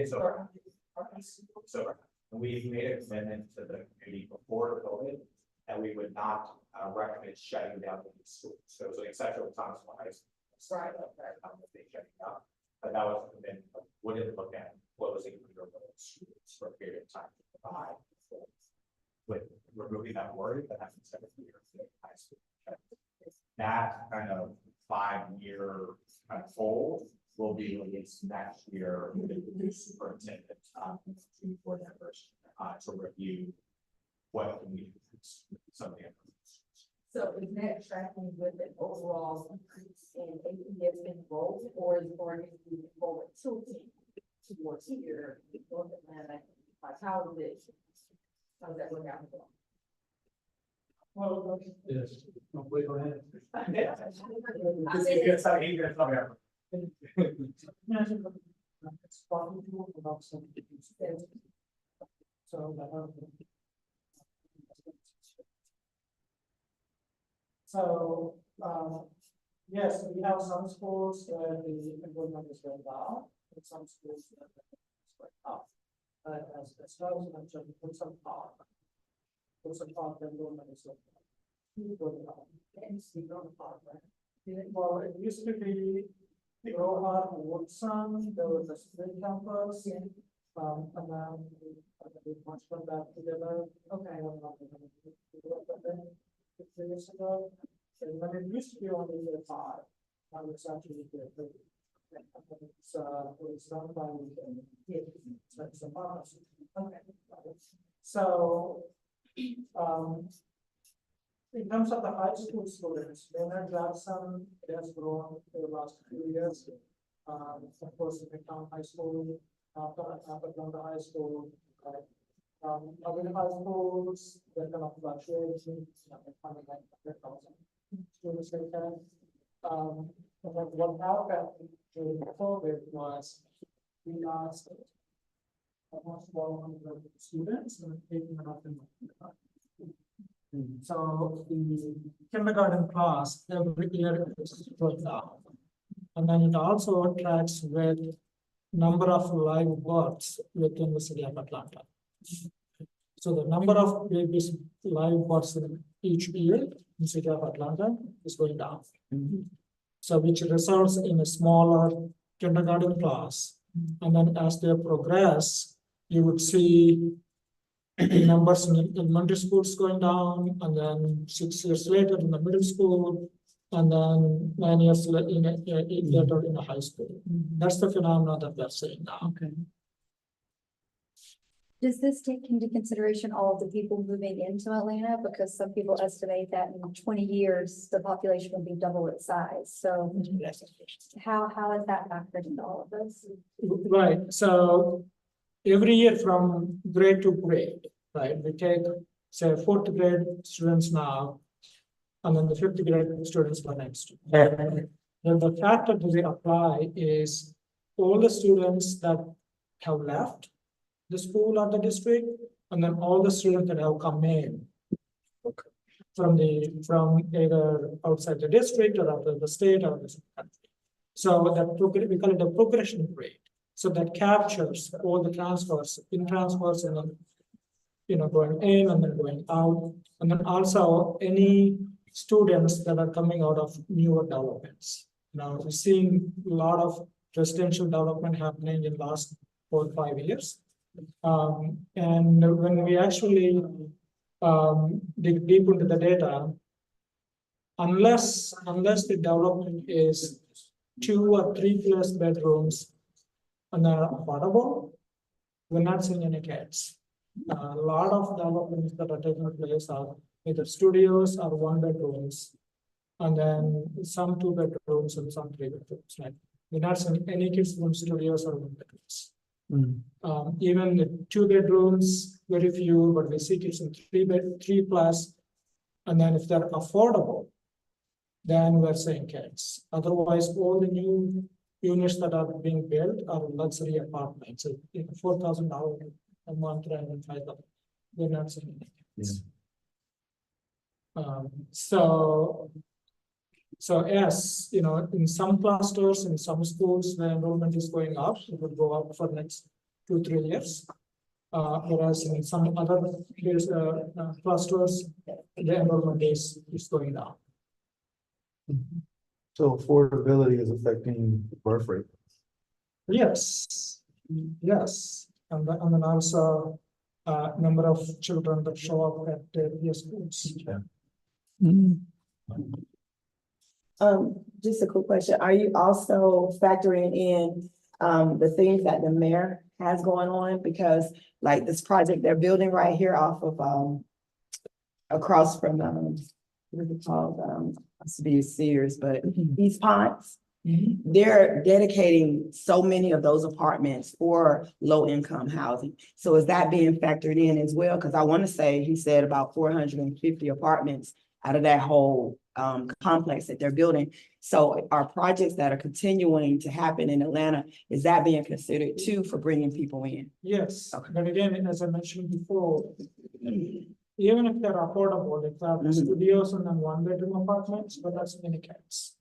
So we made a commitment to the community before COVID that we would not recommend shutting down the schools. So it was an exception with Thomasville High School. Sorry about that, they shutting down. But that was a commitment, wouldn't look at closing the schools for a period of time to provide. With removing that word, that has 7 years in high school. That kind of 5-year kind of goal will be released next year with the new superintendent to board members to review what we need some of the information. So is that tracking with an overall increase in APS enrolled, or is it going to be enrollment tilting towards here, North Atlanta? Like how is it? How does that work out? Well, yes, no, wait, go ahead. It's possible about some. So, yes, we have some schools where the enrollment is going down, and some schools where it's going up. As Charles mentioned, put some part the enrollment is going down. Well, it used to be Rohan, Woodson, there was a spring campus. And then we much come back together. Okay. 15 years ago. And when it used to be only year 5, now it's actually year 3. It's done by it's a policy. Okay. So in terms of the high school students, Leonard Jackson has grown for the last few years. Of course, in McCown High School, after Atlanta High School, other high schools, they're kind of fluctuating, finding like 100,000 students like that. And then what happened during COVID was we asked almost 1,200 students and taking it up in so the kindergarten class every year goes down. And then it also tracks with number of live births within the city of Atlanta. So the number of babies live births in each year in the city of Atlanta is going down. So which results in a smaller kindergarten class. And then as they progress, you would see the numbers in elementary schools going down, and then 6 years later in the middle school, and then 9 years later in a high school. That's the phenomenon that we're seeing now. Okay. Does this take into consideration all of the people moving into Atlanta? Because some people estimate that in 20 years, the population will be double its size. So how is that factored into all of this? Right. So every year from grade to grade, right? We take, say, 4th grade students now, and then the 5th grade students for next year. Then the factor that they apply is all the students that have left the school or the district, and then all the students that have come in from either outside the district or out of the state or the country. So that we call it a progression rate. So that captures all the transfers, in transfers, and then going in and then going out, and then also any students that are coming out of newer developments. Now we've seen a lot of residential development happening in the last 4 or 5 years. And when we actually dig deep into the data, unless the development is 2 or 3 plus bedrooms and they're affordable, we're not seeing any kids. A lot of developments that are taking place are either studios or 1 bedrooms, and then some 2 bedrooms and some 3 bedrooms. Right? We're not seeing any kids from studios or 1 bedrooms. Even the 2 bedrooms, very few, but we see kids in 3 plus, and then if they're affordable, then we're saying kids. Otherwise, all the new units that are being built are luxury apartments. So, $4,000 a month rent and $5,000. We're not seeing any kids. So yes, in some clusters, in some schools, the enrollment is going up. It will go up for next 2-3 years. Whereas in some other place, clusters, the enrollment is going down. So affordability is affecting birth rate. Yes, yes, and then also, number of children that show up at the schools. Just a quick question. Are you also factoring in the things that the mayor has going on? Because like this project they're building right here off of across from what is it called? Used to be Sears, but East Ponds. They're dedicating so many of those apartments for low income housing. So is that being factored in as well? Because I want to say he said about 450 apartments out of that whole complex that they're building. So are projects that are continuing to happen in Atlanta, is that being considered too for bringing people in? Yes, Okay. but again, as I mentioned before, even if they're affordable, if they have Mhm. studios and then 1-bedroom apartments, but that's many cats.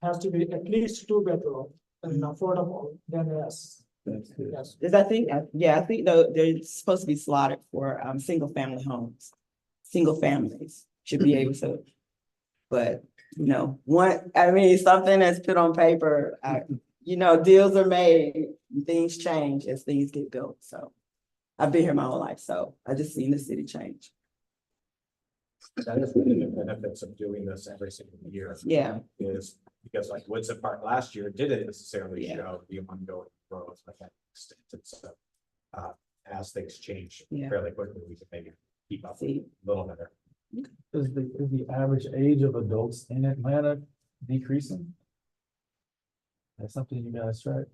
Has to be at least 2-bedroom and affordable, then yes, yes. Because I think, yeah, I think though they're supposed to be slotted for single family homes. Single families should be able to. But, you know, something that's put on paper, deals are made, things change as things get built, so. I've been here my whole life, so I just seen the city change. That is one of the benefits of doing this every single year. Yeah. Is because like Woodson Park last year didn't necessarily Yeah. show the ongoing growth like that extent. And so, as things change Yeah. fairly quickly, we can maybe keep up See. a little better. Is the average age of adults in Atlanta decreasing? That's something you guys track?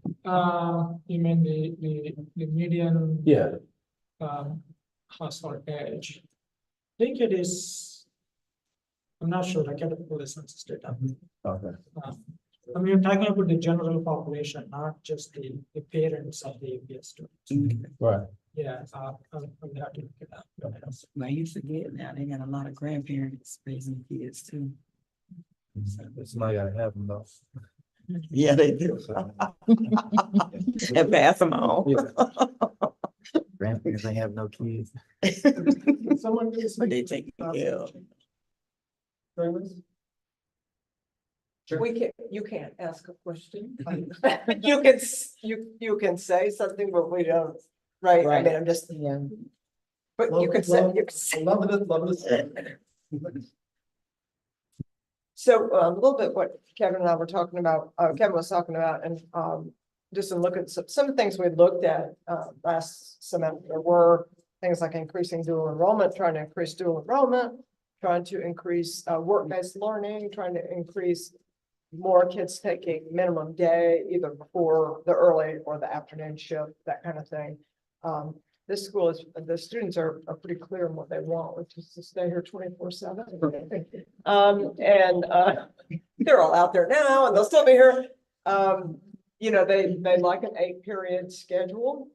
You mean the median Yeah. household age? I think it is, I'm not sure, I gotta pull the census data. Okay. I mean, you're talking about the general population, not just the parents of the APS students. Right. Yeah, I'll have to look it up. Well, you forget now, they got a lot of grandparents raising kids too. Somebody gotta have them though. Yeah, they do. And pass them on. Grandparents ain't have no kids. Someone gives But me. they take care of. You can't ask a question. You can say something, but we don't, right? I mean, I'm just, Yeah. but you can say, you can say. Love it. So a little bit what Kevin and I were talking about, Kevin was talking about, and just to look at some of the things we looked at last semester were things like increasing dual enrollment, trying to increase dual enrollment, trying to increase work-based learning, trying to increase more kids taking minimum day, either before the early or the afternoon shift, that kind of thing. This school is, the students are pretty clear on what they want, which is to stay here 24/7. They're all out there now and they'll still be here. They like an 8-period schedule.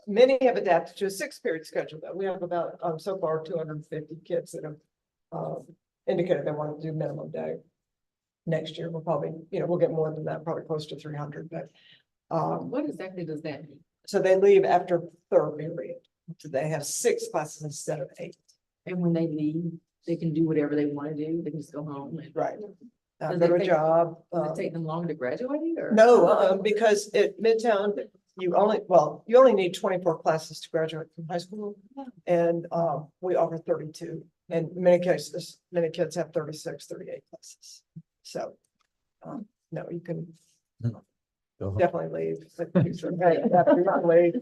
Many have adapted to a 6-period schedule that we have about, so far 250 kids that have indicated they want to do minimum day. Next year, we'll probably, we'll get more than that, probably close to 300, but. What exactly does that mean? So they leave after 3rd period. So they have 6 classes instead of 8. And when they leave, they can do whatever they want to do, they can just go home and. Right. Does Go it to a take- job. Does it take them long to graduate or? No, because at Midtown, you only need 24 classes to graduate from high school. And we offer 32. In many cases, many kids have 36, 38 classes. So, no, you can definitely leave. After you leave.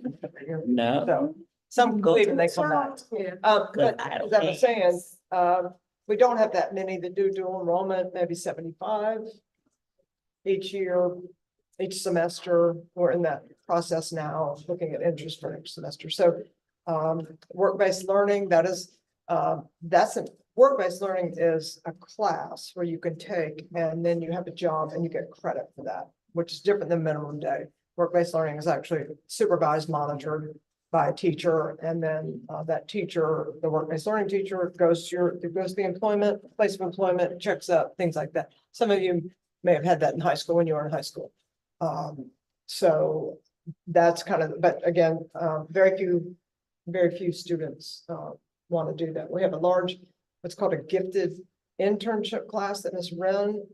No. So, some Go leave to and they the come back. Yeah. But I don't as I was think- saying, we don't have that many that do dual enrollment, maybe 75 each year, each semester. We're in that process now, looking at interest for next semester. So work-based learning, work-based learning is a class where you can take and then you have a job and you get credit for that, which is different than minimum day. Work-based learning is actually supervised, monitored by a teacher, and then that teacher, the work-based learning teacher, goes to the employment, place of employment, checks up, things like that. Some of you may have had that in high school when you were in high school. So that's kind of, but again, very few students, want to do that. We have a large, what's called a gifted internship class that Ms. Wren,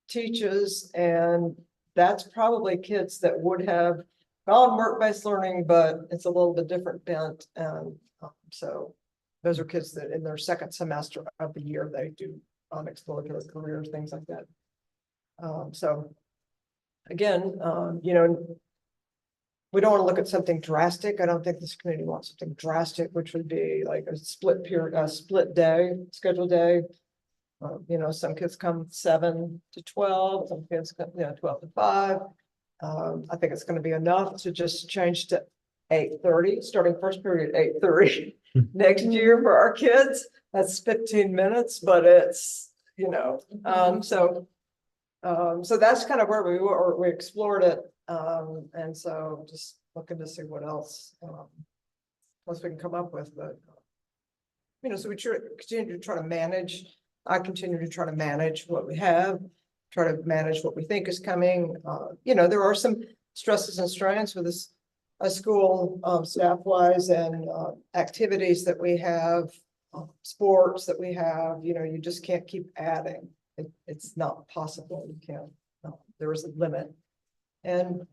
teaches, and that's probably kids that would have gone work-based learning, but it's a little bit different bent, and so those are kids that in their second semester of the year, they do exploratory careers, things like that. So again, you know, we don't want to look at something drastic. I don't think this community wants something drastic, which would be like a split period, a split day, scheduled day. You know, some kids come 7 to 12, some kids come, 12 to 5. I think it's going to be enough to just change to 8:30, starting first period 8:30 next year for our kids. That's 15 minutes, but it's, so that's kind of where we were, we explored it. And so just looking to see what else we can come up with, but so we continue to try to manage. I continue to try to manage what we have, try to manage what we think is coming. There are some stresses and strains with this school, staff wise, and activities that we have, sports that we have. You just can't keep adding. It's not possible. You can't. There is a limit, and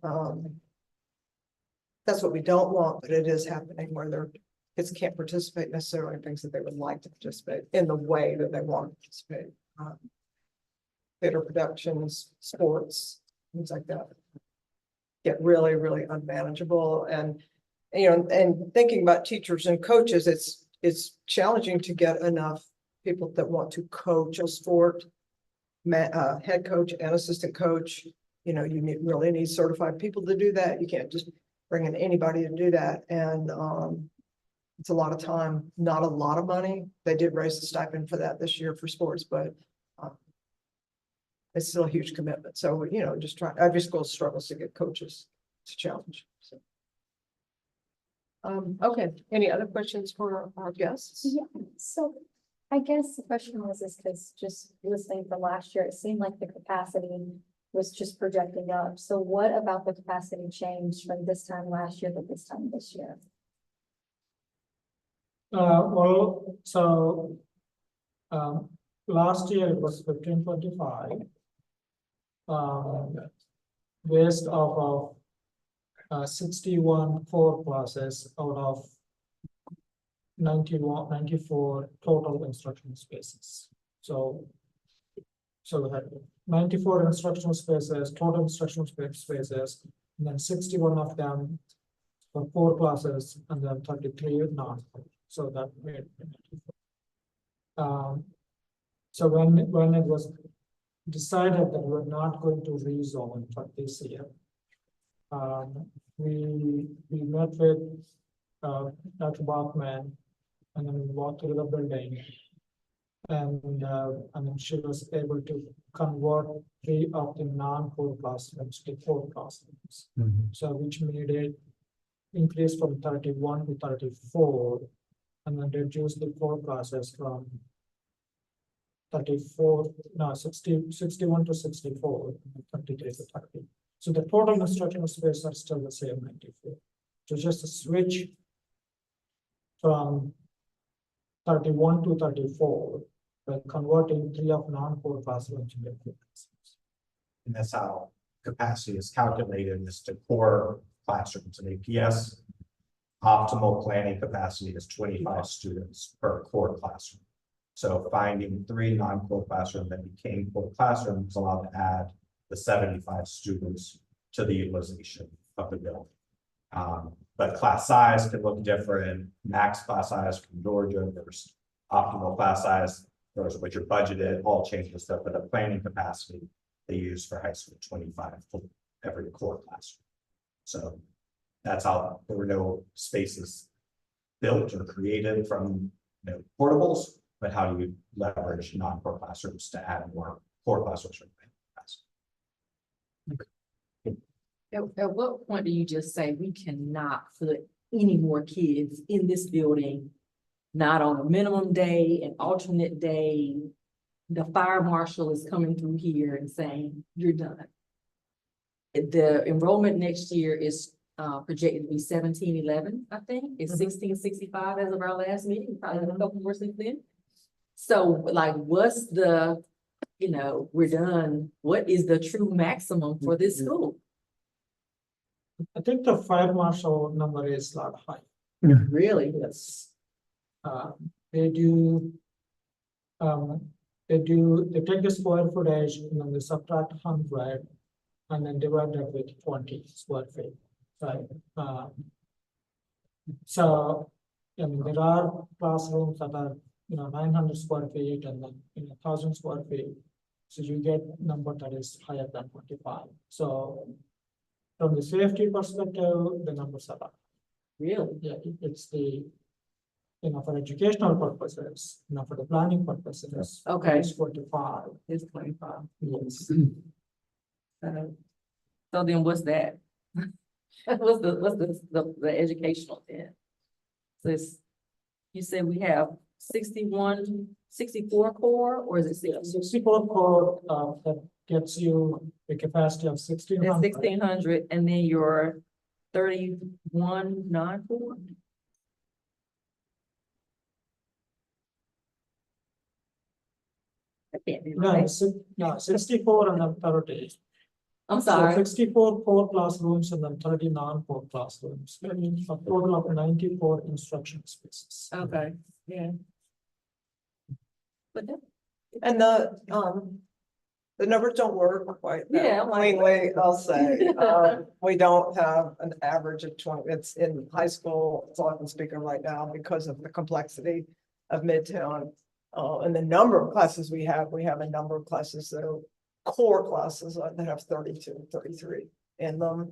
that's what we don't want. But it is happening where their kids can't participate necessarily in things that they would like to participate in the way that they want to participate. Theater productions, sports, things like that get really, really unmanageable. And and thinking about teachers and coaches, it's challenging to get enough people that want to coach a sport, head coach and assistant coach. You really need certified people to do that. You can't just bring in anybody to do that. And it's a lot of time, not a lot of money. They did raise the stipend for that this year for sports, but it's still a huge commitment. So, just try, every school struggles to get coaches. It's a challenge. So. Okay. Any other questions for our guests? Yeah, so I guess the question was because just listening from last year, it seemed like the capacity was just projecting up. So what about the capacity changed from this time last year to this time this year? Last year it was 1525. Based off of 61 core classes out of 94 total instructional spaces. So we had 94 instructional spaces, total instructional spaces, and then 61 of them for 4 classes, and then 33 non-core. So that made so when it was decided that we're not going to rezone for this year, we met with Dr. Bachman, and then we walked through the building, and then she was able to convert 3 of the non-core classrooms to 4 classrooms. So which made it increase from 31 to 34, and then reduce the 4 classes from 61 to 64, 33 to 30. So the total instructional space are still the same 94. So just a switch from 31 to 34, by converting 3 of non-core classrooms into 4 classrooms. And that's how capacity is calculated, is to core classrooms in APS. Optimal planning capacity is 25 students per core classroom. So finding 3 non-core classrooms that became core classrooms allowed to add the 75 students to the utilization of the building. But class size can look different. Max class size from Georgia, there's optimal class size, there's what you're budgeted, all changes stuff, but the planning capacity they use for high school 25 for every core classroom. So that's how there were no spaces built or created from portables, but how do you leverage non-core classrooms to add more core classrooms? At what point do you just say we cannot put any more kids in this building, not on a minimum day, an alternate day? The fire marshal is coming through here and saying, you're done. the enrollment next year is projected to be 1711, I think. It's Mhm. 1665 as of our last meeting, probably a couple more since then. So like, what's the, we're done, what is the true maximum for this school? I think the fire marshal number is a lot high. Really? Yes. They do. They take the square footage and then they subtract 100 and then divide that with 20 square feet, right? So, there are classrooms that are, 900 square feet and then, 1,000 square feet. So you get number that is higher than 25. So from the safety perspective, the numbers are up. Really? Yeah, it's the, for educational purposes, for the planning purposes. Okay. It's 45. It's 25. Yes. So then what's that? What's the educational then? So you said we have 64 core, or is it 60? 64 core, that gets you the capacity of 1,600. That's 1,600, and then your 31 non-core? That can't be No, right. no, 64 and then 30. I'm So sorry. 64 core classrooms and then 30 non-core classrooms, a total of 94 instruction spaces. Okay, yeah. But that, And the numbers don't work quite Yeah, that I'm like- cleanly, I'll say. We don't have an average of 20, it's in high school, it's all I can speak of right now because of the complexity of Midtown. And the number of classes we have a number of classes that are core classes that have 32, 33 in them.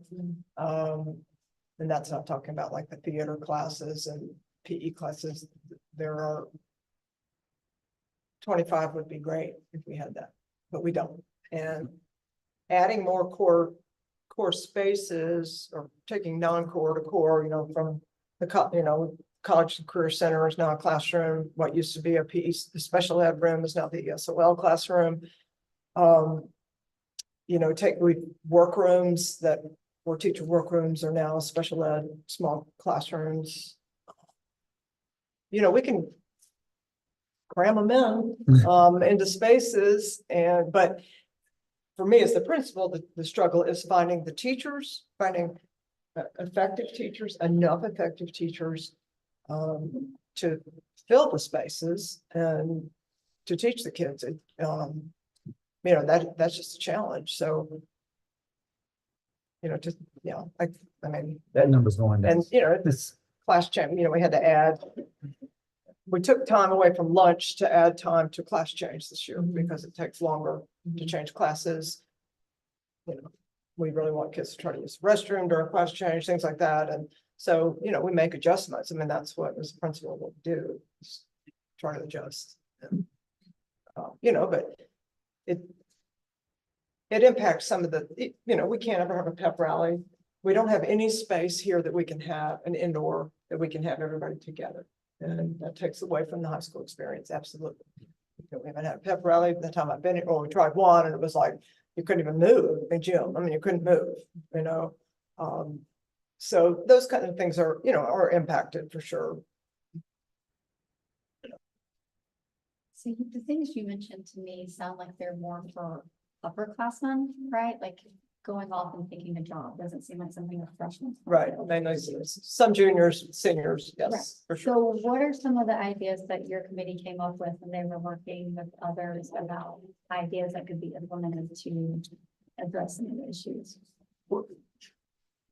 And that's not talking about like the theater classes and PE classes. There are 25 would be great if we had that, but we don't. And adding more core spaces or taking non-core to core, from the College and Career Center is now a classroom. What used to be a PE, the special ed room is now the ESOL classroom. Take workrooms that were teacher workrooms are now special ed small classrooms. We can cram them in into spaces but for me as the principal, the struggle is finding the teachers, finding effective teachers, enough effective teachers to fill the spaces and to teach the kids. That's just a challenge. So, I mean, That number's going down. and this class change, we had to add. We took time away from lunch to add time to class change this year because it takes longer to change classes. We really want kids to try to use the restroom during class change, things like that. And so, we make adjustments. I mean, that's what as a principal will do, is try to adjust. And, but it impacts some of the, we can't ever have a pep rally. We don't have any space here that we can have an indoor that we can have everybody together. And that takes away from the high school experience. Absolutely. We haven't had a pep rally the time I've been here, or we tried one and it was like, you couldn't even move in gym. I mean, you couldn't move, so those kind of things are, are impacted for sure. So the things you mentioned to me sound like they're more for upperclassmen, right? Like going off and taking a job doesn't seem like something a freshman. Right. Mainly some juniors, seniors, Right. yes, for sure. So what are some of the ideas that your committee came up with when they were working with others about ideas that could be implemented to address some of the issues?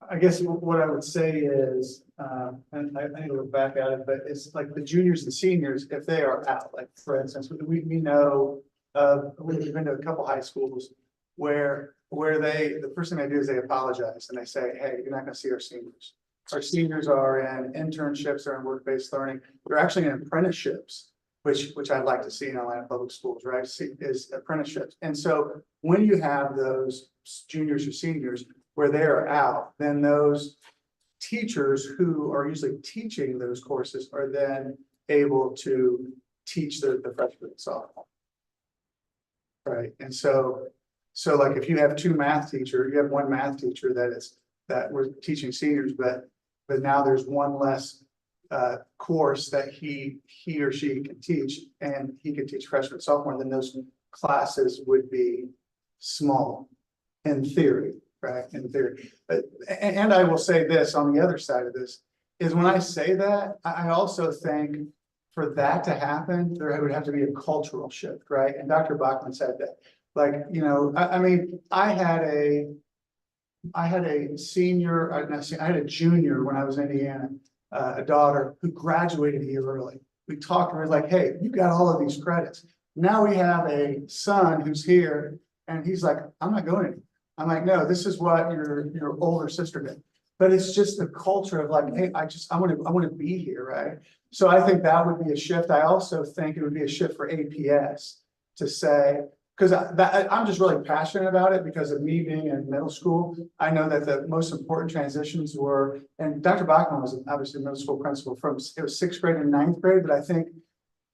I guess what I would say is, and I think we'll look back at it, but it's like the juniors and seniors, if they are out, like for instance, we know, we've been to a couple high schools where the first thing they do is they apologize and they say, hey, you're not gonna see our seniors. Our seniors are in internships or in work-based learning. They're actually in apprenticeships, which I'd like to see in Atlanta Public Schools, right? Is apprenticeships. And so when you have those juniors or seniors where they're out, then those teachers who are usually teaching those courses are then able to teach the freshman and sophomore. Right. And so So like if you have you have one math teacher that we're teaching seniors, but now there's one less course that he or she can teach, and he can teach freshman, sophomore, then those classes would be small in theory, right? In theory. And I will say this on the other side of this is when I say that, I also think for that to happen, there would have to be a cultural shift, right? And Dr. Bachman said that, like, you know, I mean, I had a senior, I had a junior when I was in Indiana, a daughter who graduated a year early. We talked to her like, hey, you got all of these credits. Now we have a son who's here and he's like, I'm not going anywhere. I'm like, no, this is what your older sister did. But it's just the culture of like, hey, I want to be here, right? So I think that would be a shift. I also think it would be a shift for APS to say, because I'm just really passionate about it because of me being in middle school. I know that the most important transitions were, and Dr. Bachman was obviously a middle school principal it was 6th grade and 9th grade, but I think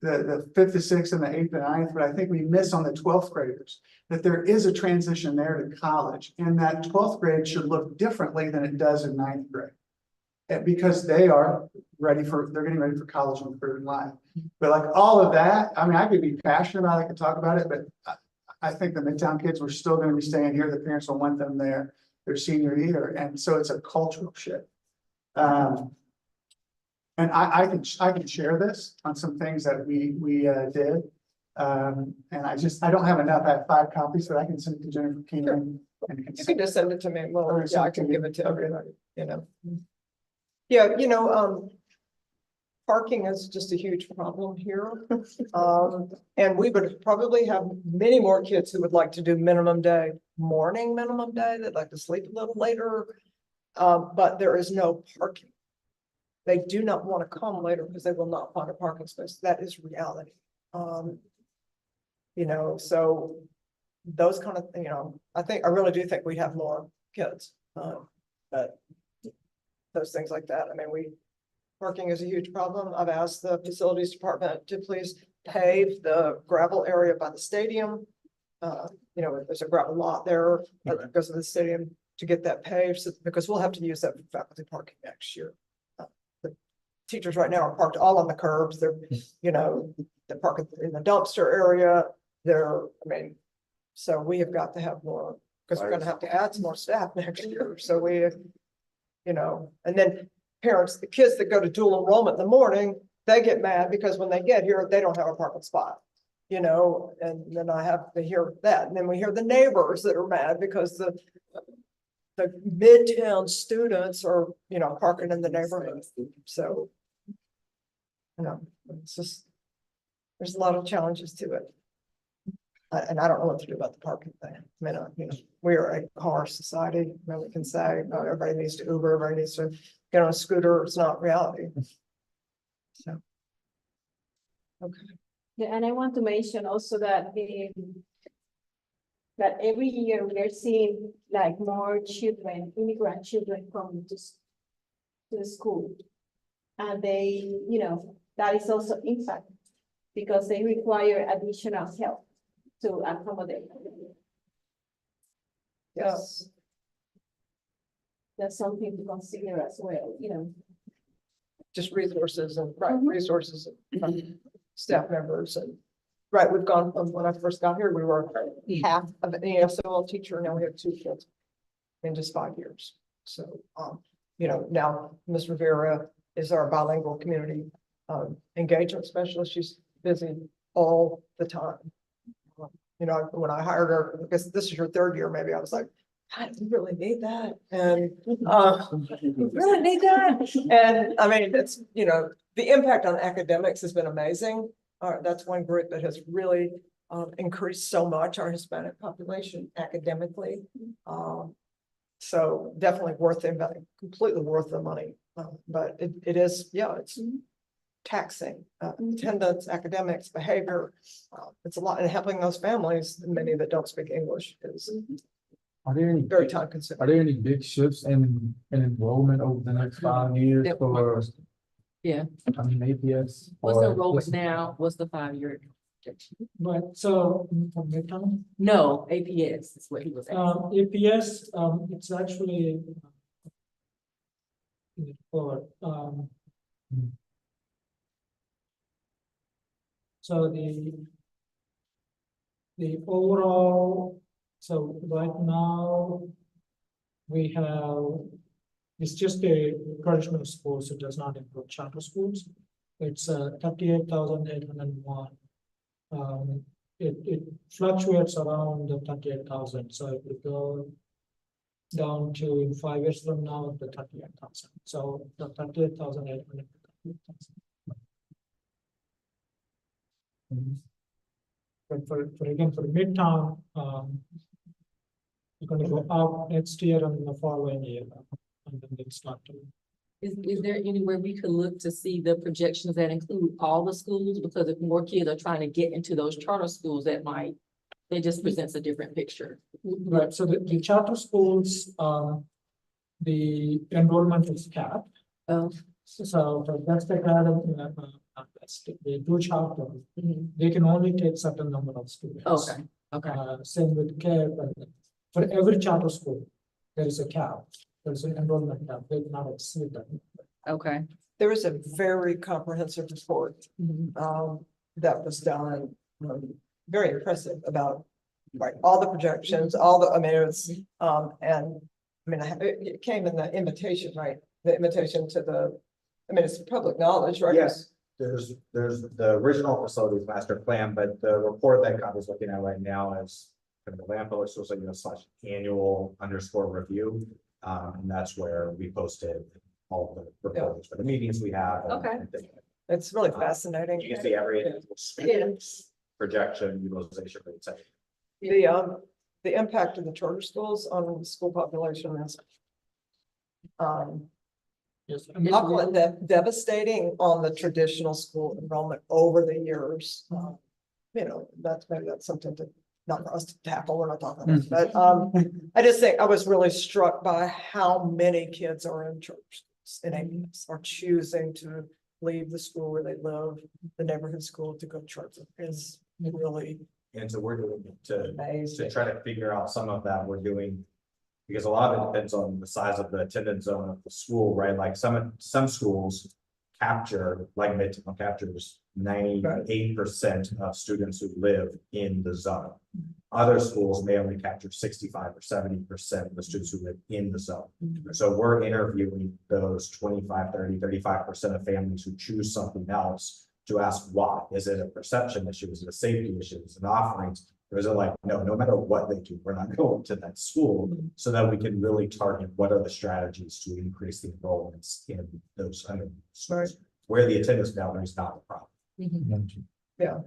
the 5th to 6th and the 8th to 9th, but I think we miss on the 12th graders, that there is a transition there to college, and that 12th grade should look differently than it does in 9th grade. Because they're getting ready for college and career in life. But like all of that, I mean, I could be passionate about it, I could talk about it, but I think the Midtown kids were still going to be staying here. The parents will want them there their senior year. And so it's a cultural shift. And I can share this on some things that we did. And I don't have enough. I have 5 copies, but I can send it to Jennifer Keenan. You can just send it to me. Well, yeah, I can give it to everybody, you know. Yeah, you know, parking is just a huge problem here. And we would probably have many more kids who would like to do minimum day, they'd like to sleep a little later. But there is no parking. They do not want to come later because they will not find a parking space. That is reality. You know, so those kind of, you know, I really do think we'd have more kids. But those things like that. I mean, parking is a huge problem. I've asked the facilities department to please pave the gravel area by the stadium. You know, there's a gravel lot there that goes to the stadium to get that paved, because we'll have to use that for faculty parking next year. The teachers right now are parked all on the curbs. They're, you know, they're parking in the dumpster area. So we have got to have more, because we're going to have to add some more staff next year. So we, you know, and then parents, the kids that go to dual enrollment in the morning, they get mad because when they get here, they don't have a parking spot, you know, and then I have to hear that. And then we hear the neighbors that are mad because the Midtown students are, you know, parking in the neighborhood. So, you know, it's just, there's a lot of challenges to it. And I don't know what to do about the parking thing. I mean, you know, we are a car society. We can say everybody needs to Uber, everybody needs to get on a scooter. It's not reality. So, okay. Yeah, and I want to mention also that that every year we are seeing like more children, immigrant children coming to the school. And they, you know, that is also impact because they require additional help to accommodate. Yes. So that's something to consider as well, you know. Just resources and Mhm. resources from staff members and we've gone from when I first got here, we were half of an ESOL teacher. Now we have 2 kids in just 5 years. So, you know, now Ms. Rivera is our bilingual community engagement specialist. She's busy all the time. You know, when I hired her, because this is her 3rd year, maybe I was like, God, we really need that. And we really need that. And I mean, it's, you know, the impact on academics has been amazing. That's one group that has really increased so much, our Hispanic population academically. So definitely worth the investment, completely worth the money. But it is, yeah, it's taxing, attendance, academics, behavior. It's a lot, and helping those families, many that don't speak English, is very time consuming. Are there any big shifts in enrollment over the next 5 years for? Yeah. I mean, APS. What's or the enrollment just- now? What's the 5-year? But so from Midtown, No, APS is what he was asking. APS, it's actually for, so the overall, so right now we have, it's just a traditional school, so it does not include charter schools. It's 38,801. It fluctuates around the 38,000, so it will go down to in 5 years from now, the 38,000. So the 38,800. But for again, for Midtown, you're gonna go up next year and the following year, and then they start to. Is there anywhere we could look to see the projections that include all the schools? Because if more kids are trying to get into those charter schools, it just presents a different picture. Right, so the charter schools, the enrollment is capped. Oh. So for West Academy, they do charter, they can only take certain number of students. Okay. Same with CARE, but for every charter school, there is a cap, there's an enrollment cap, they cannot exceed that. Okay. There is a very comprehensive report, that was done, very impressive about, right, all the projections, all the, I mean, it was, and, I mean, it came in the invitation, right? The invitation to the, I mean, it's public knowledge, right? Yes, there's the original facilities master plan, but the report that God is looking at right now is kind of the Lampo, it's also, slash annual _review. And that's where we posted all the reports for the meetings we have. Okay. It's really fascinating. You can see every individual student's projection, utilization rates. The impact of the charter schools on the school population is Yes. I'll call it devastating on the traditional school enrollment over the years. That's something to, not for us to tackle, we're not talking about, but I just think I was really struck by how many kids are in church schools in APS are choosing to leave the school where they live, the neighborhood school, to go to church. Is really And so we're doing to amazing. try to figure out some of that we're doing. Because a lot of it depends on the size of the attendance zone of the school, right? Like some schools capture, like Midtown captures 98% of students who live in the zone. Other schools may only capture 65 or 70% of the students who live in the zone. So we're interviewing those 25, 30, 35% of families who choose something else to ask why. Is it a perception issue? Is it a safety issue? Is it an offerings? Or is it like, no matter what they do, we're not going to that school, so that we can really target what are the strategies to increase the enrollments in those under schools, where the attendance boundary is not the problem. Yeah.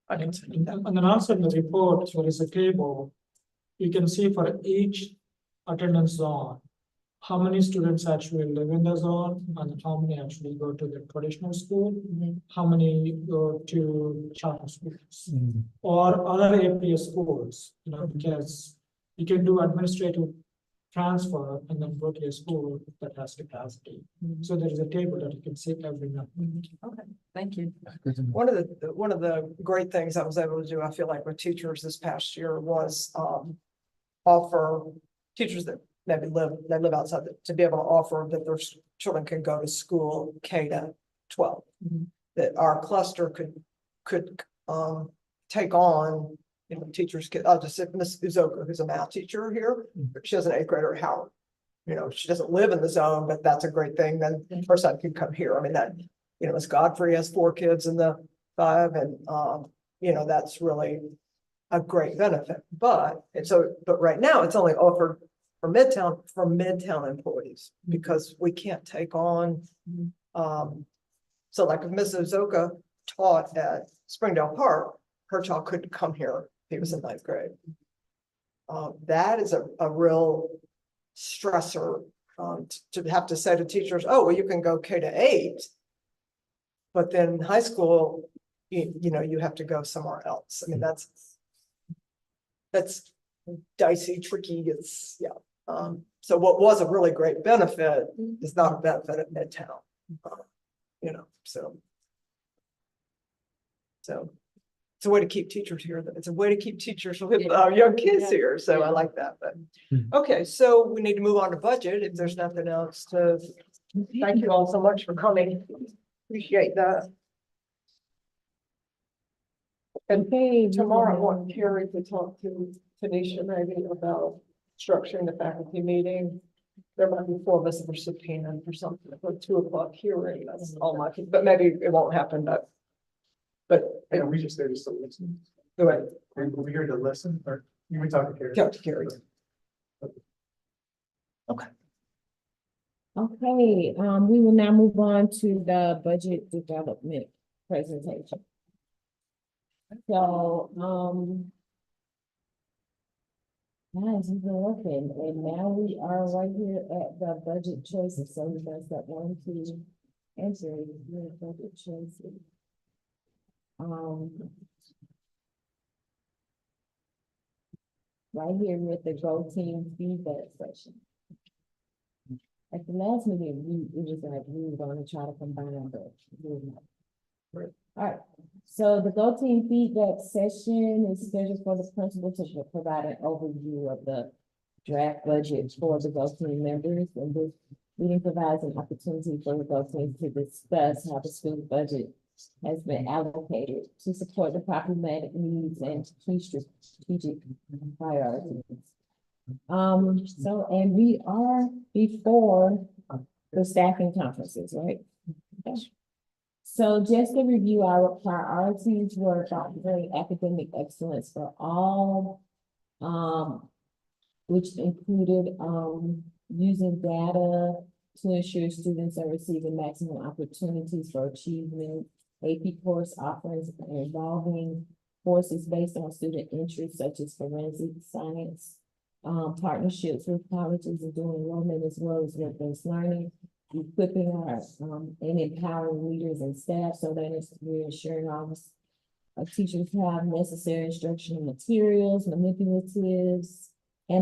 And then also in the report, there is a table. You can see for each attendance zone, how many students actually live in the zone and how many actually go to the traditional school, how many go to charter schools or other APS schools, because you can do administrative transfer and then go to a school that has capacity. So there is a table that you can see every month. Okay, thank you. One of the great things I was able to do, I feel like with teachers this past year was offer teachers that maybe live outside to be able to offer that their children can go to school K-12. That our cluster could take on, teachers could, I'll just say Miss Uzoka, who's a math teacher here, she has an 8th grader at Howard. She doesn't live in the zone, but that's a great thing. Then her son can come here. I mean, that, Miss Godfrey has 4 kids in the 5, and that's really a great benefit. But right now it's only offered for Midtown employees, because we can't take on. So like if Ms. Uzoka taught at Springdale Park, her child couldn't come here. He was in 9th grade. That is a real stressor, to have to say to teachers, oh, well, you can go K-8, but then high school, you have to go somewhere else. I mean, that's dicey, tricky. It's, so what was a really great benefit is not a benefit at Midtown, so. it's a way to keep teachers here. It's a way to keep teachers with young kids here. So I like that, but. Okay, so we need to move on to budget if there's nothing else to, thank you all so much for coming. Appreciate that. And tomorrow I want Carrie to talk to Tanisha maybe about structuring the faculty meeting. There might be 4 of us that are subpoenaed for something for 2 o'clock hearing. That's all my, but maybe it won't happen, but And we just there just to listen. go ahead, Are we here to listen or you can talk to Carrie? talk to Carrie. Okay, we will now move on to the budget development presentation. So, guys, we've been working, and now we are right here at the budget choices, so we got step 1, 2, and 3, your budget choices. Right here with the Go Team feedback session. At the last meeting, it was like we were gonna try to combine, but we were not. All right, so the Go Team feedback session is scheduled for the principal to provide an overview of the draft budget for the Go Team members. And this meeting provides an opportunity for the Go Team to discuss how the school budget has been allocated to support the problematic needs and key strategic priorities. So, and we are before the staffing conferences, right? Okay. So just to review, our priorities were fostering academic excellence for all, which included, using data to ensure students are receiving maximum opportunities for achievement, AP course offerings involving courses based on student interests such as forensic science, partnerships with colleges and doing enrollment as well as work-based learning, equipping our and empowering leaders and staff so that we're ensuring all teachers have necessary instructional materials, manipulatives to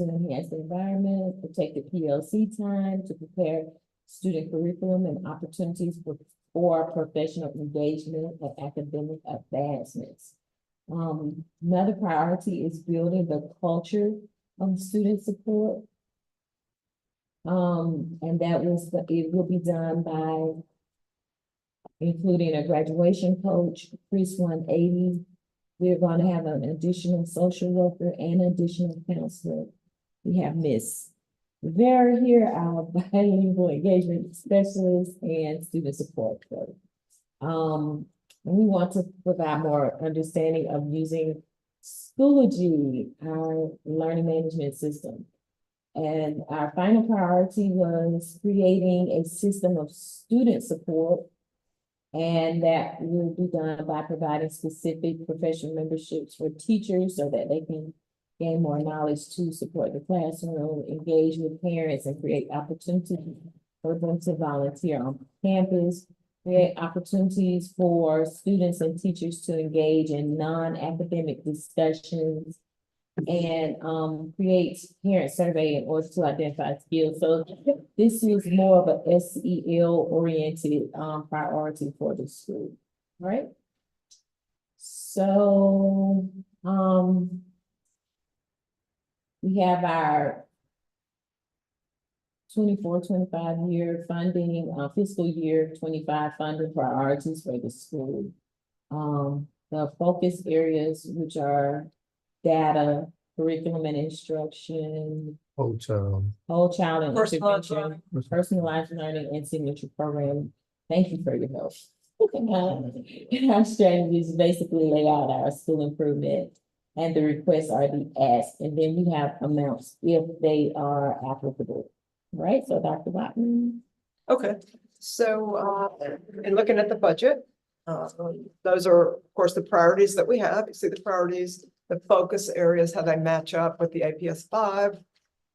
enhance the environment, protect the PLC time to prepare student curriculum and opportunities for professional engagement and academic advancements. Another priority is building the culture of student support. And it will be done by including a graduation coach, Priest 180. We're going to have an additional social worker and additional counselor. We have Miss Rivera here, our bilingual engagement specialist and student support coach. We want to provide more understanding of using Schoology, our learning management system. And our final priority was creating a system of student support. And that will be done by providing specific professional memberships for teachers so that they can gain more knowledge to support the classroom, engage with parents, and create opportunities for them to volunteer on campus, create opportunities for students and teachers to engage in non-academic discussions, and create parent survey in order to identify skills. So this is more of a SEL oriented priority for the school, right? So we have our 24-25 year funding, fiscal year 25 funding priorities for the school. The focus areas, which are data, curriculum and instruction, whole child and intervention, personalized learning and signature program. Thank you for your help. Our strategies basically lay out our school improvement, and the requests are the ask, and then we have amounts if they are applicable. Right, so Dr. Botman. Okay, so in looking at the budget, those are, of course, the priorities that we have. You see the priorities, the focus areas, how they match up with the APS 5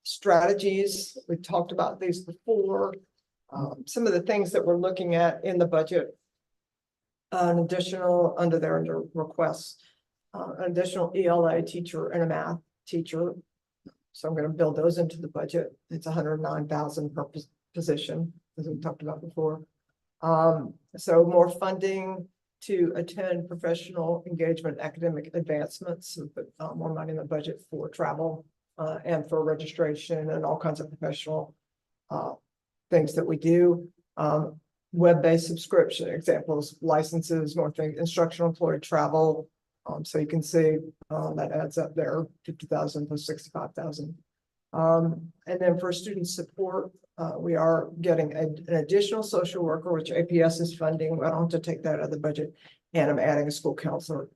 strategies. We talked about these before. Some of the things that we're looking at in the budget, an additional under requests, an additional ELA teacher and a math teacher. So I'm going to build those into the budget. It's 109,000 per position, as we talked about before. So more funding to attend professional engagement, academic advancements, and put more money in the budget for travel and for registration and all kinds of professional things that we do. Web-based subscription examples, licenses, more things, instructional employee travel. So you can see that adds up there, 50,000 plus 65,000. And then for student support, we are getting an additional social worker, which APS is funding. I don't have to take that out of the budget. And I'm adding a school counselor.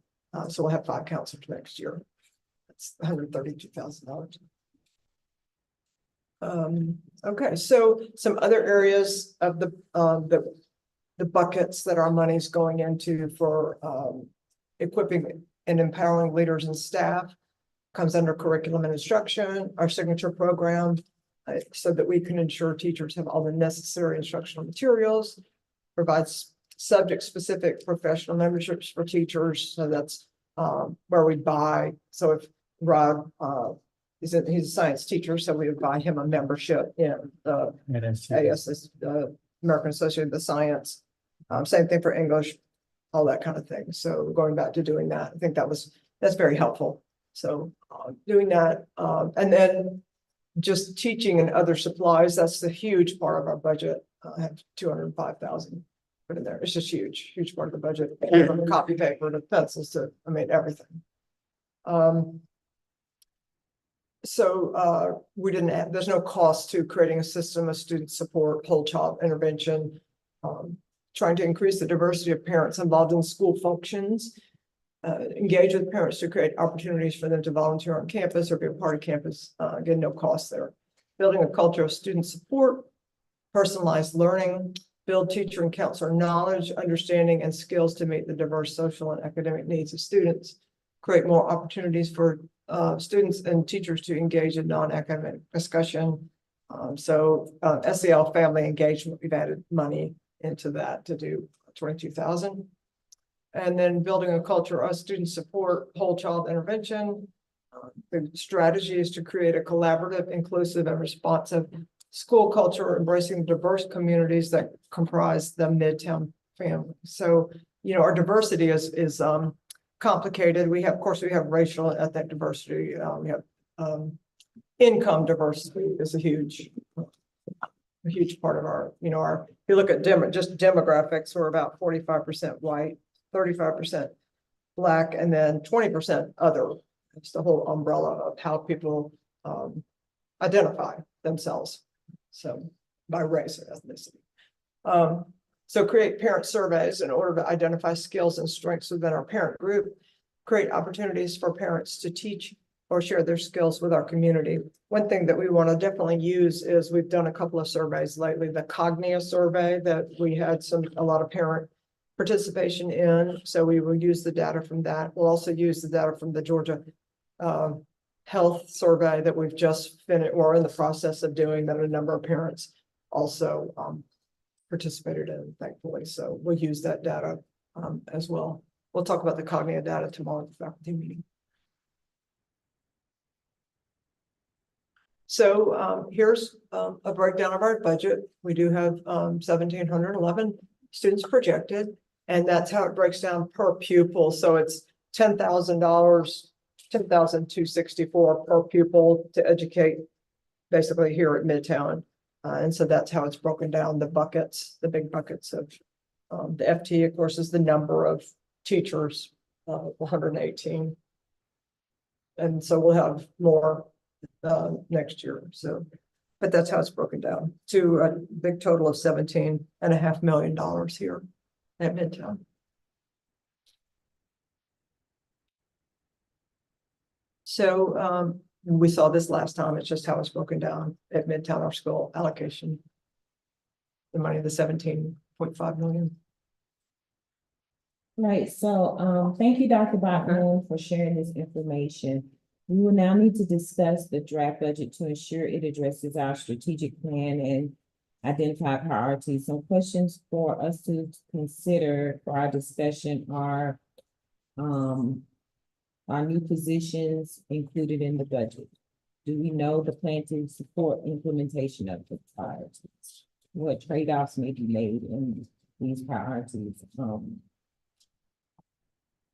So we'll have 5 counselors next year. That's $132,000. Okay, so some other areas of the buckets that our money's going into for equipping and empowering leaders and staff comes under curriculum and instruction, our signature program, so that we can ensure teachers have all the necessary instructional materials, provides subject-specific professional memberships for teachers. So that's where we buy. So if Rob he's a science teacher, so we would buy him a membership in the ASS, American Association of the Science. Same thing for English, all that kind of thing. So going back to doing that, I think that's very helpful. So doing that, and then just teaching and other supplies, that's the huge part of our budget. I have 205,000 put in there. It's just huge part of the budget, from copy paper to pencils to, I mean, everything. So we didn't add, there's no cost to creating a system of student support, whole child intervention, trying to increase the diversity of parents involved in school functions, engage with parents to create opportunities for them to volunteer on campus or be a part of campus. Again, no cost there. Building a culture of student support, personalized learning, build teacher and counselor knowledge, understanding, and skills to meet the diverse social and academic needs of students, create more opportunities for students and teachers to engage in non-academic discussion. SEL family engagement, we've added money into that to do 22,000. And then building a culture of student support, whole child intervention. The strategy is to create a collaborative, inclusive, and responsive school culture, embracing diverse communities that comprise the Midtown family. So, you know, our diversity is complicated. We have, of course, we have racial and ethnic diversity. We have income diversity is a huge part of our, you know, if you look at just demographics, we're about 45% white, 35% Black, and then 20% other. It's the whole umbrella of how people identify themselves. So by race or ethnicity. So create parent surveys in order to identify skills and strengths within our parent group, create opportunities for parents to teach or share their skills with our community. One thing that we want to definitely use is we've done a couple of surveys lately, the Cognia survey that we had a lot of parent participation in. So we will use the data from that. We'll also use the data from the Georgia health survey that we've just finished or in the process of doing, that a number of parents also participated in, thankfully. So we'll use that data as well. We'll talk about the Cognia data tomorrow at the faculty meeting. So here's a breakdown of our budget. We do have 1,711 students projected, and that's how it breaks down per pupil. So it's $10,000, $10,264 per pupil to educate basically here at Midtown. And so that's how it's broken down, the buckets, the big buckets of the FT, of course, is the number of teachers, 118. And so we'll have more next year. So, but that's how it's broken down to a big total of $17.5 million here at Midtown. So we saw this last time. It's just how it's broken down at Midtown, our school allocation. The money, the 17.5 million. Right, so thank you, Dr. Bachman, for sharing this information. We will now need to discuss the draft budget to ensure it addresses our strategic plan and identify priorities. Some questions for us to consider for our discussion are our new positions included in the budget. Do we know the plan to support implementation of the priorities? What trade-offs may be made in these priorities?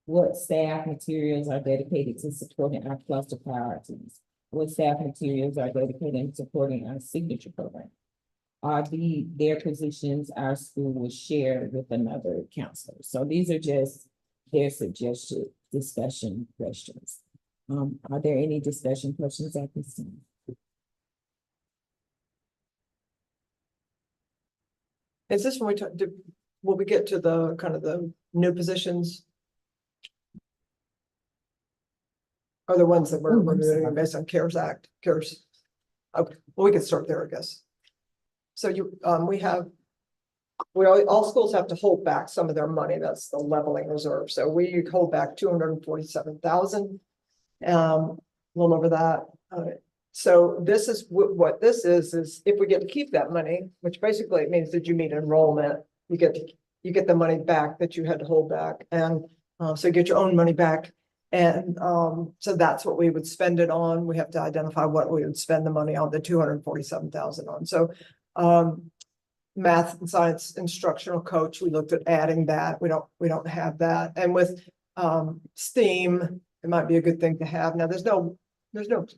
What staff materials are dedicated to supporting our cluster priorities? What staff materials are dedicated to supporting our signature program? Are their positions our school will share with another counselor? So these are just their suggested discussion questions. Are there any discussion questions at this time? Is this when we talk, will we get to the kind of the new positions? Are the ones that we're removing based on CARES Act, CARES? Okay, well, we can start there, I guess. So all schools have to hold back some of their money. That's the leveling reserve. So we hold back 247,000. A little over that. So this is what this is if we get to keep that money, which basically it means that you meet enrollment, you get the money back that you had to hold back. And so you get your own money back. And so that's what we would spend it on. We have to identify what we would spend the money on, the 247,000 on. So math and science instructional coach, we looked at adding that. We don't have that. And with STEAM, it might be a good thing to have. Now there's no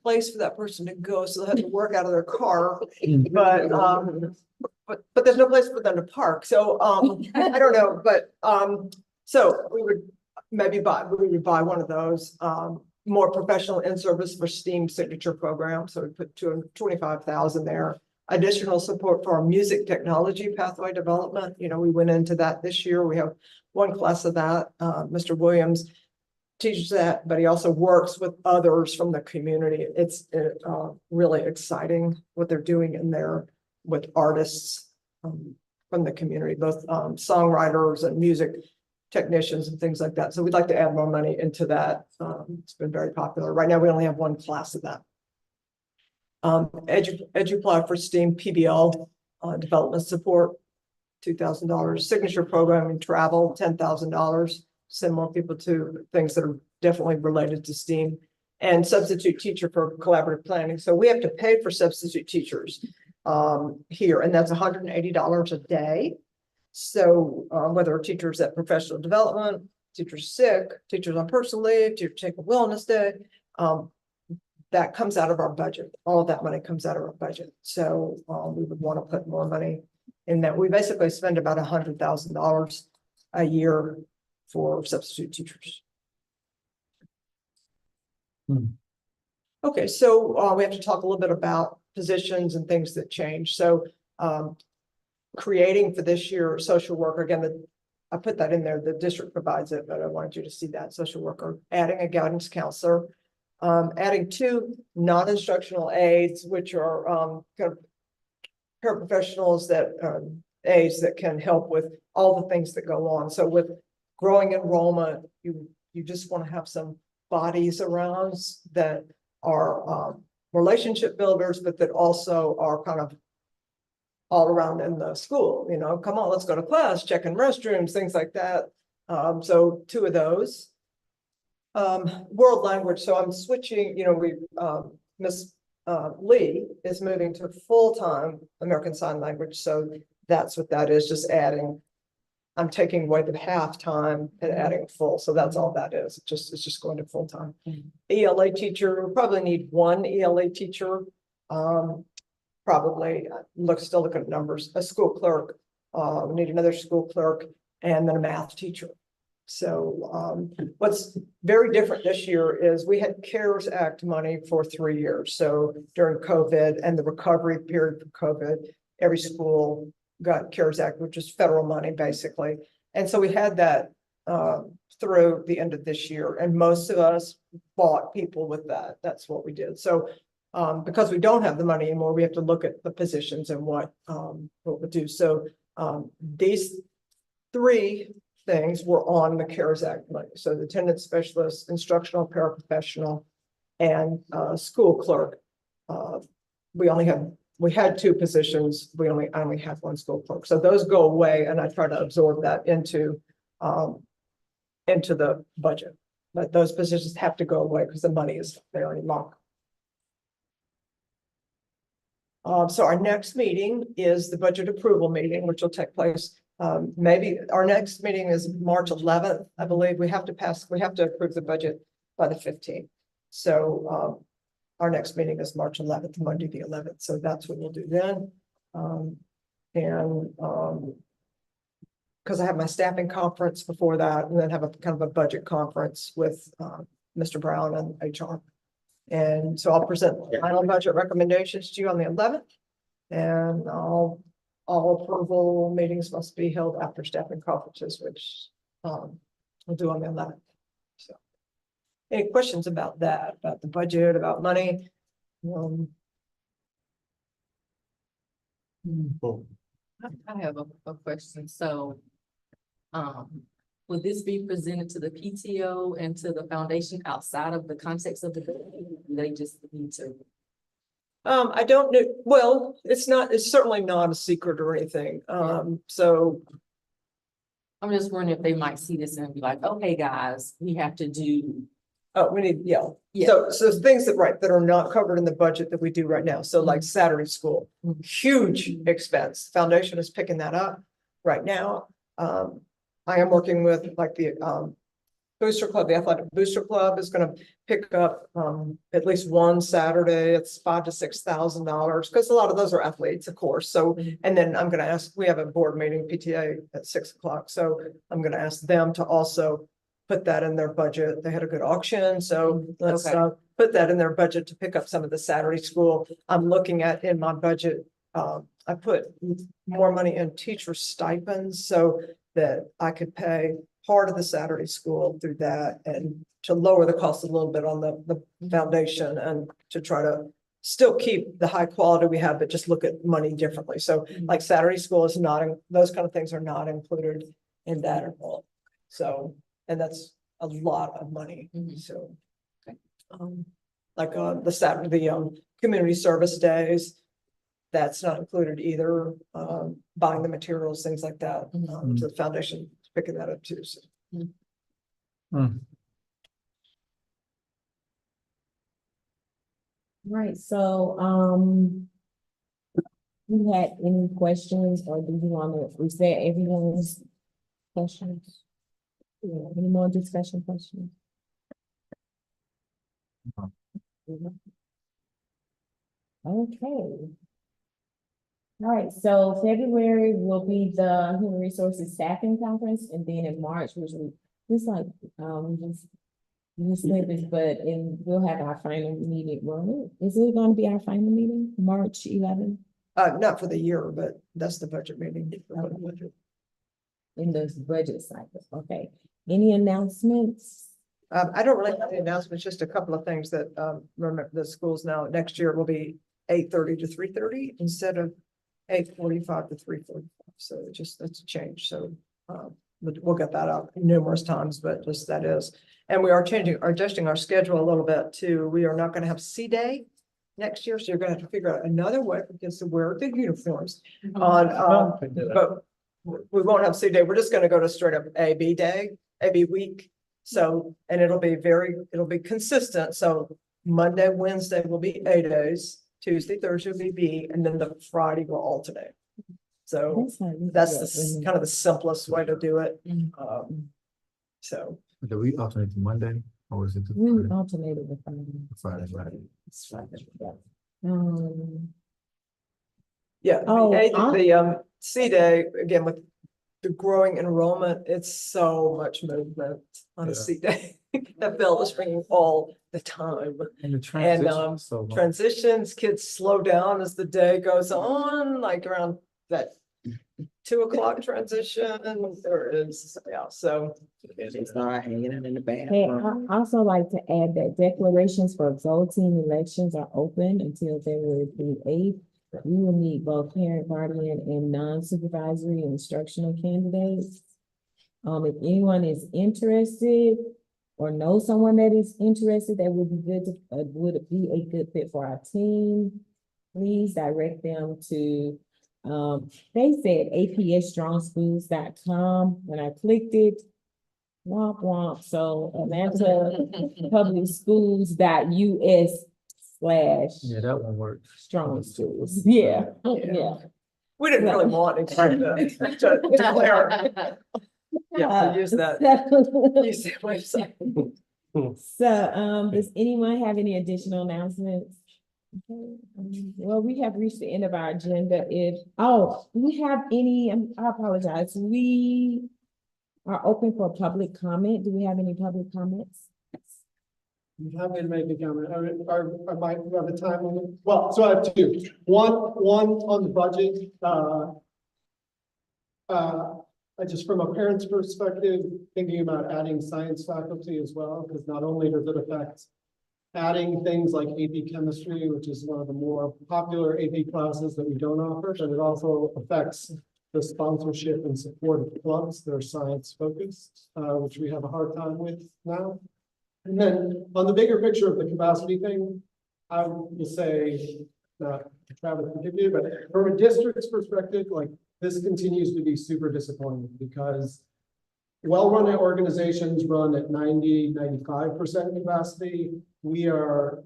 place for that person to go, so they have to work out of their car. But there's no place for them to park. So I don't know, but so we would buy one of those more professional in-service for STEAM signature program. So we put 225,000 there. Additional support for our music technology pathway development. You know, we went into that this year. We have one class of that. Mr. Williams teaches that, but he also works with others from the community. It's really exciting what they're doing in there with artists from the community, both songwriters and music technicians and things like that. So we'd like to add more money into that. It's been very popular. Right now, we only have one class of that. EduApply for STEAM PBL development support, $2,000. Signature programming travel, $10,000. Send more people to things that are definitely related to STEAM. And substitute teacher for collaborative planning. So we have to pay for substitute teachers here, and that's $180 a day. So whether teachers at professional development, teachers sick, teachers on personal leave, teachers take a wellness day, that comes out of our budget. All of that money comes out of our budget. So we would want to put more money in that. We basically spend about $100,000 a year for substitute teachers. Okay, so we have to talk a little bit about positions and things that change. So creating for this year social worker, again, I put that in there, the district provides it, but I wanted you to see that social worker, adding a guidance counselor, adding 2 non-instructional aides, which are kind of paraprofessionals that aides that can help with all the things that go on. So with growing enrollment, you just want to have some bodies around that are relationship builders, but that also are kind of all around in the school. You know, come on, let's go to class, check in restrooms, things like that. So 2 of those. World language. So I'm switching, you know, Miss Lee is moving to full-time American Sign Language. So that's what that is, just adding. I'm taking away the half-time and adding full. So that's all that is. It's just going to full-time. ELA teacher, we probably need 1 ELA teacher. Probably still looking at numbers. A school clerk, we need another school clerk, and then a math teacher. So what's very different this year is we had CARES Act money for 3 years. So during COVID and the recovery period for COVID, every school got CARES Act, which is federal money basically. And so we had that through the end of this year, and most of us bought people with that. That's what we did. So because we don't have the money anymore, we have to look at the positions and what we do. So these 3 things were on the CARES Act money. So the attendance specialist, instructional paraprofessional, and school clerk. We had 2 positions. I only have 1 school clerk. So those go away, and I try to absorb that into the budget. But those positions have to go away because the money is fairly long. So our next meeting is the budget approval meeting, which will take place Maybe our next meeting is March 11th, I believe. We have to approve the budget by the 15th. So, our next meeting is March 11th, Monday, the 11th. So that's what we'll do then. Because I have my staffing conference before that, and then have a kind of a budget conference with, Mr. Brown and HR. And so I'll present final budget recommendations to you on the 11th. And all approval meetings must be held after staffing conferences, which, we'll do on the 11th. So, any questions about that, about the budget, about money? I have a question. So, would this be presented to the PTO and to the foundation outside of the context of the building? They just need to. I don't know, well, it's certainly not a secret or anything, so. I'm just wondering if they might see this and be like, okay, guys, we have to do. Oh, we need, yeah. Yeah. So things that are not covered in the budget that we do right now. So like Saturday school, huge expense. Foundation is picking that up right now. I am working with like the, Booster Club, the Athletic Booster Club is gonna pick up, at least one Saturday. It's $5,000 to $6,000, because a lot of those are athletes, of course. So, and then I'm gonna ask, we have a board meeting, PTA at 6 o'clock. So I'm gonna ask them to also put that in their budget. They had a good auction, so let's put that in their budget to pick up some of the Saturday school. I'm looking at in my budget, I put more money in teacher stipends so that I could pay part of the Saturday school through that, and to lower the cost a little bit on the foundation, and to try to still keep the high quality we have, but just look at money differently. So like Saturday school is not, those kind of things are not included in that at all. So, and that's a lot of money. So, like the Saturday, community service days, that's not included either. Buying the materials, things like that. So the foundation is picking that up too. So. Right, so, you had any questions, or do you want to, is there everyone's questions? Yeah, any more discussion questions? Okay. All right, so February will be the Human Resources Staffing Conference, and then in March, which we, just like, just snippets, but we'll have our final meeting. Well, is it gonna be our final meeting, March 11th? Not for the year, but that's the budget meeting. In those budget cycles, okay. Any announcements? I don't really have any announcements, just a couple of things that, remember the schools now, next year will be 8:30 to 3:30 instead of 8:45 to 3:45. So that's a change. So, we'll get that out numerous times, but just that is. And we are adjusting our schedule a little bit too. We are not going to have C-Day next year. So you're going to have to figure out another way because to wear the uniforms on, but we won't have C-Day. We're just going to go to straight up AB day, AB week. So, and it'll be consistent. So Monday, Wednesday will be A days, Tuesday, Thursday will be B, and then the Friday will alternate. So that's kind of the simplest way to do it. So. Do we alternate to Monday, or is it? We alternated with Friday, right? It's Friday, yeah. Yeah, the C-Day, again, with the growing enrollment, it's so much movement on a C-Day. That bell is ringing all the time. And the transition, so transitions, kids slow down as the day goes on, like around that 2 o'clock transition, there is, so. They start hanging out in the Hey, bathroom. I also like to add that declarations for voting elections are open until February 28th. We will need both parent, guardian, and non-supervisory instructional candidates. If anyone is interested or knows someone that is interested, that would be good to, would be a good fit for our team, please direct them to, they said APSStrongschools.com. When I clicked it, womp womp. So Atlanta Public Schools.us/. yeah, that one works. Strong schools, yeah, yeah. We didn't really want it to declare. Yeah, use that, use that website. So, does anyone have any additional announcements? Okay, well, we have reached the end of our agenda. Do we have any, I apologize, we are open for public comment. Do we have any public comments? I'm happy to make a comment. I might have a time limit. Well, so I have two. One on the budget, just from a parent's perspective, thinking about adding science faculty as well, because not only does it affect adding things like AP chemistry, which is one of the more popular AP classes that we don't offer, but it also affects the sponsorship and support of clubs that are science focused, which we have a hard time with now. And then on the bigger picture of the capacity thing, I will say, not Travis particularly, but from a district's perspective, like this continues to be super disappointing because well-run organizations run at 95% capacity. We are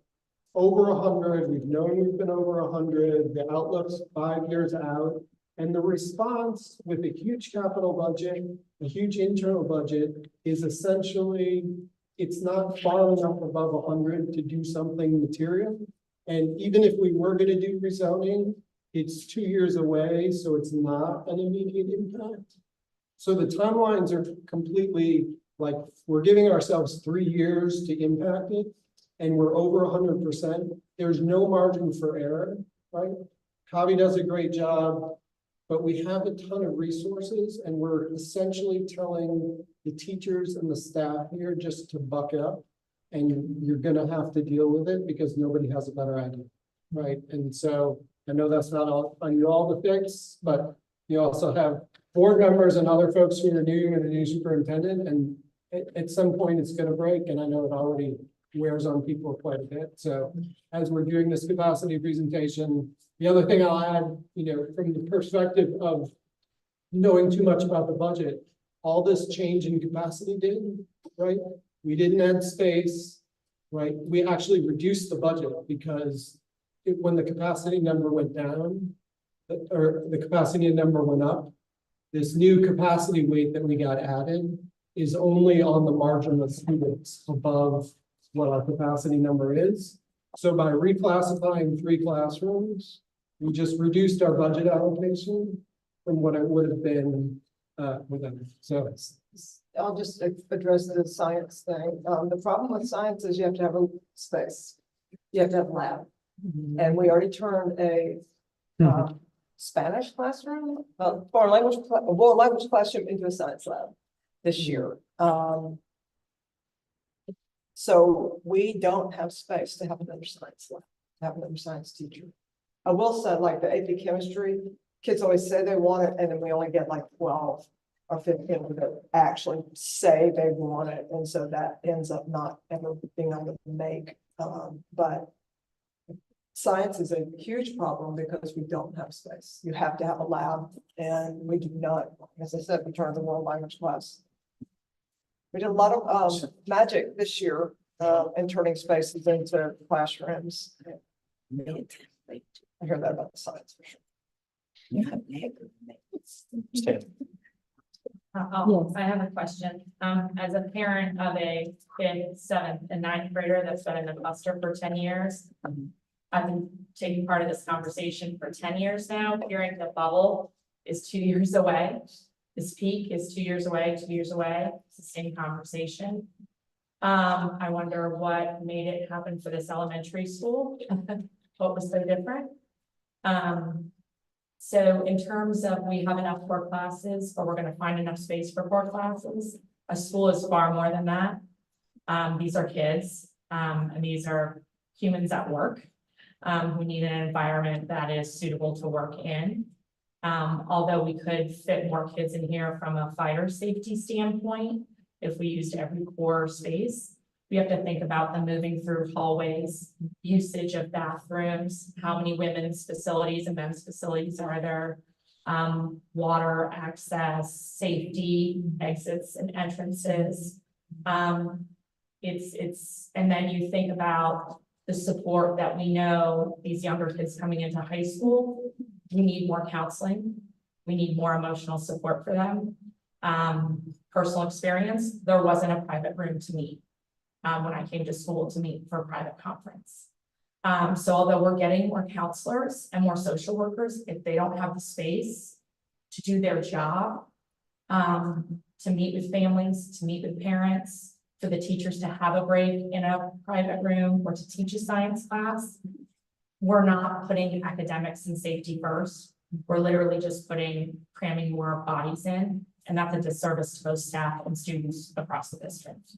over 100. We've known we've been over 100. The outlook's 5 years out. And the response with a huge capital budget, a huge internal budget is essentially, it's not far enough above 100 to do something material. And even if we were going to do rezoning, it's 2 years away, so it's not an immediate impact. So the timelines are completely like, we're giving ourselves 3 years to impact it, and we're over 100%. There's no margin for error, right? Javi does a great job, but we have a ton of resources, and we're essentially telling the teachers and the staff here just to buck up, and you're gonna have to deal with it because nobody has a better idea, right? And so I know that's not all on you all to fix, but you also have board members and other folks who are new and a new superintendent, and at some point it's gonna break, and I know it already wears on people quite a bit. So as we're doing this capacity presentation, the other thing I'll add, from the perspective of knowing too much about the budget, all this change in capacity did, right? We didn't add space, right? We actually reduced the budget because when the capacity number went down, or the capacity number went up, this new capacity weight that we got added is only on the margin of students above what our capacity number is. So by reclassifying 3 classrooms, we just reduced our budget allocation from what it would have been without it. So I'll just address the science thing. The problem with science is you have to have a space. You have to have a lab. And we already turned a Spanish classroom, foreign language, a world language classroom into a science lab this year. So we don't have space to have another science lab, to have another science teacher. I will say, like the AP chemistry, kids always say they want it, and then we only get like 12 or 15 that actually say they want it, and so that ends up not ever being able to make. But science is a huge problem because we don't have space. You have to have a lab, and we do not. As I said, we turned the world language class. We did a lot of magic this year in turning spaces into classrooms. I hear that about the science for sure. I have a question. As a parent of a 5th, 7th, and 9th grader that's been in the cluster for 10 years, I've been taking part of this conversation for 10 years now, hearing the bubble is 2 years away. This peak is 2 years away, 2 years away. It's the same conversation. I wonder what made it happen for this elementary school. What was so different? So in terms of we have enough core classes, or we're going to find enough space for core classes, a school is far more than that. These are kids, and these are humans at work who need an environment that is suitable to work in. Although we could fit more kids in here from a fire safety standpoint, if we used every core space, we have to think about them moving through hallways, usage of bathrooms, how many women's facilities and men's facilities are there, water access, safety, exits and entrances. And then you think about the support that we know these younger kids coming into high school We need more counseling. We need more emotional support for them. Personal experience, there wasn't a private room to meet. When I came to school to meet for a private conference. So although we're getting more counselors and more social workers, if they don't have the space to do their job, to meet with families, to meet with parents, for the teachers to have a break in a private room or to teach a science class, we're not putting academics and safety first. We're literally just cramming more bodies in, and that's a disservice to both staff and students across the district.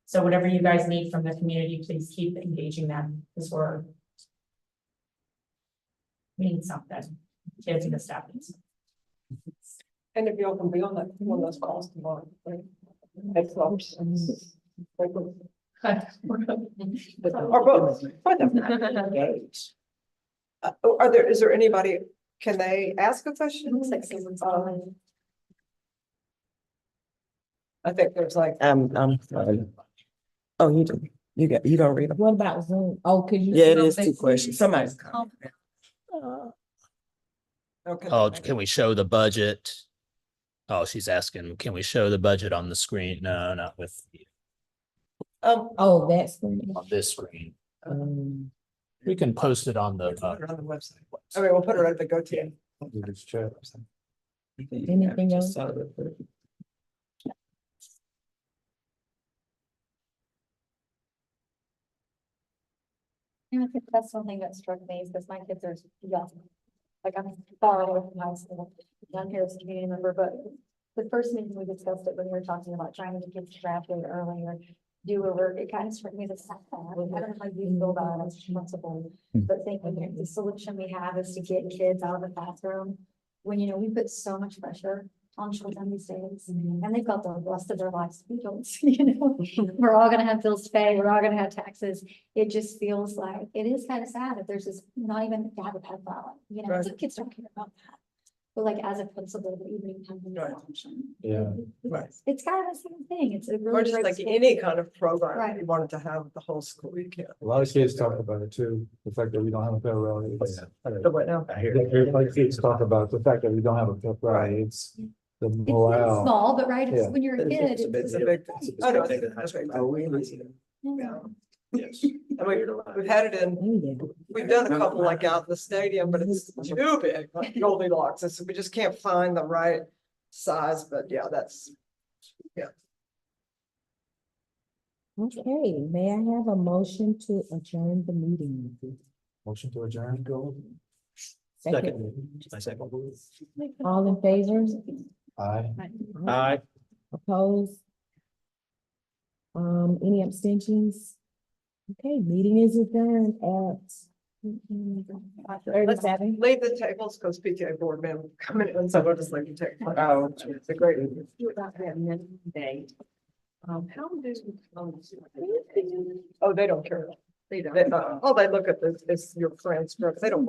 So whatever you guys need from the community, please keep engaging them, because we need something, kids and the staff needs. And if y'all can be on that, one of those calls tomorrow, right? That's helps. Or both. Is there anybody, can they ask a question? Looks like someone's on. I think there's like, Oh, you do. You gonna read them? What about Zoom? Oh, could you? Yeah, it is 2 questions. Somebody. okay. Oh, can we show the budget? Oh, she's asking, can we show the budget on the screen? No, not with, Oh, that's. on this screen. We can post it on Put the, it on the website. I mean, we'll put it at the go-to. Anything else? And I think that's one thing that struck me is because my kids are young. Like I'm far away from high school, down here as a community member, but the first meeting we discussed it when we were talking about trying to get kids to graduate early or do a work, it kind of struck me as sad. I don't know how you feel about it as a principal, but thinking that the solution we have is to get kids out of the classroom. When, you know, we put so much pressure on children these days and they've got the rest of their lives. We don't, you know, we're all gonna have bills to pay. We're all gonna have taxes. It just feels like it is kind of sad that there's this not even to have a pedophile, you know, Right. some kids don't care about that. But like as a principal, that even have the Right. option. Yeah. Right. It's kind of the same thing. It's a Or really just great like school. any kind of program Right. you wanted to have the whole school, you can't. A lot of kids talk about it too, the fact that we don't have a pep rally. So what now? I hear. Like kids talk about the fact that we don't have a pep rally, it's the It's morale. small, but right, it's Yeah. when you're a kid, It's a it's. big. I know. Yeah. Yes. And we've had it in, we've done a couple like out in the stadium, but it's too big, like Goldilocks. We just can't find the right size, but yeah, that's. Okay, may I have a motion to adjourn the meeting? Motion to adjourn, go. Second, My second. all in favor? Aye. Aye. Opposed? Any abstentions? Okay, meeting is adjourned at. Let's leave the tables because PTA board member coming in, so we'll just leave the table. Oh, it's a great. How do? Oh, they don't care. They don't. All they look at is your friends, they don't